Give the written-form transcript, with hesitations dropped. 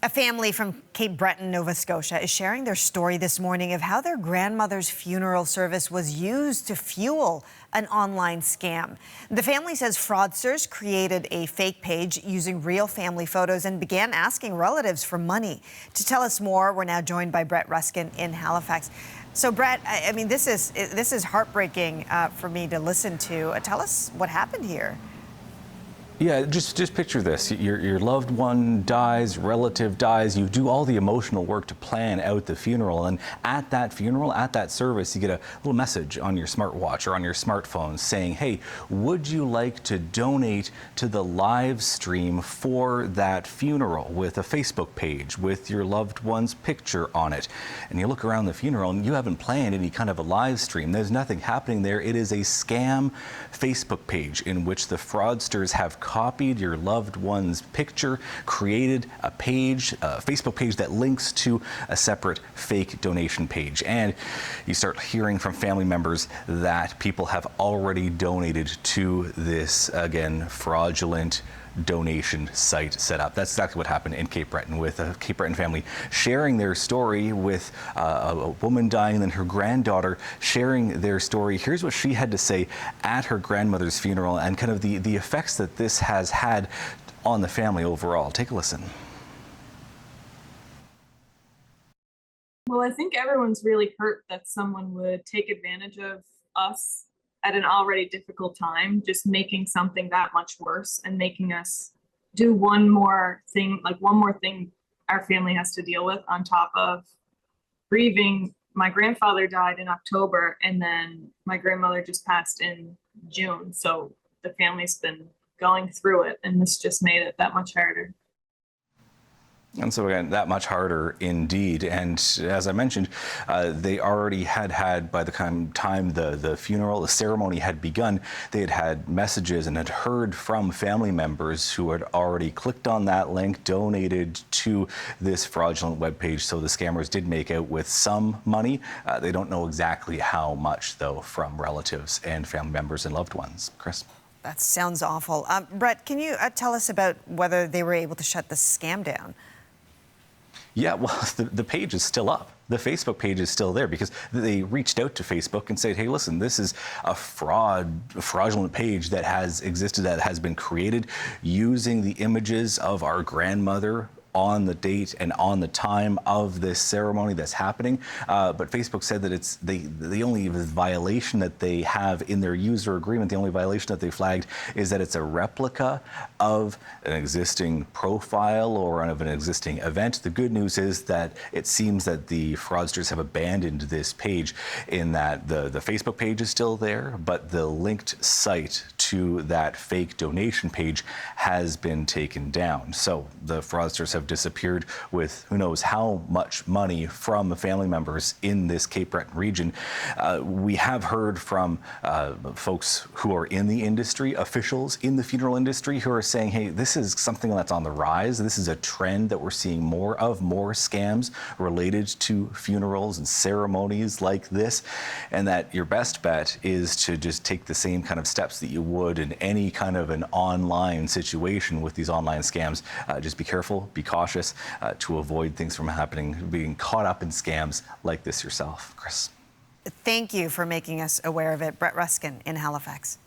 A family from Cape Breton, Nova Scotia, is sharing their story this morning of how their grandmother's funeral service was used to fuel an online scam. The family says fraudsters created a fake page using real family photos and began asking relatives for money. To tell us more, we're now joined by Brett Ruskin in Halifax. So, Brett, I mean, this is heartbreaking for me to listen to. Tell us what happened here. Yeah, just picture this. Your loved one dies, relative dies. You do all the emotional work to plan out the funeral. And at that funeral, at that service, you get a little message on your smartwatch or on your smartphone saying, hey, would you like to donate to the live stream for that funeral with a Facebook page with your loved one's picture on it? And you look around the funeral and you haven't planned any kind of a live stream. There's nothing happening there. It is a scam Facebook page in which the fraudsters have copied your loved one's picture, created a page, a Facebook page that links to a separate fake donation page. And you start hearing from family members that people have already donated to this, again, fraudulent donation site set up. That's exactly what happened in Cape Breton, with a Cape Breton family sharing their story with a woman dying and then her granddaughter sharing their story. Here's what she had to say at her grandmother's funeral and kind of the effects that this has had on the family overall. Take a listen. Well, I think everyone's really hurt that someone would take advantage of us at an already difficult time, just making something that much worse and making us do one more thing our family has to deal with on top of grieving. My grandfather died in October and then my grandmother just passed in June. So the family's been going through it and this just made it that much harder. And so again, that much harder indeed. And as I mentioned, they already had by the time the funeral, the ceremony had begun, they had messages and had heard from family members who had already clicked on that link, donated to this fraudulent webpage. So the scammers did make out with some money. They don't know exactly how much, though, from relatives and family members and loved ones. Chris? That sounds awful. Brett, can you tell us about whether they were able to shut the scam down? Yeah, well, the page is still up. The Facebook page is still there because they reached out to Facebook and said, hey, listen, this is a fraudulent page that has existed, that has been created using the images of our grandmother on the date and on the time of this ceremony that's happening. But Facebook said that it's the only violation that they have in their user agreement, the only violation that they flagged is that it's a replica of an existing profile or of an existing event. The good news is that it seems that the fraudsters have abandoned this page, in that the Facebook page is still there, but the linked site to that fake donation page has been taken down. So the fraudsters have disappeared with who knows how much money from family members in this Cape Breton region. We have heard from folks who are in the industry, officials in the funeral industry, who are saying, hey, this is something that's on the rise. This is a trend that we're seeing more scams related to funerals and ceremonies like this, and that your best bet is to just take the same kind of steps that you would in any kind of an online situation with these online scams. Just be careful, be cautious to avoid things from happening, being caught up in scams like this yourself. Chris? Thank you for making us aware of it. Brett Ruskin in Halifax.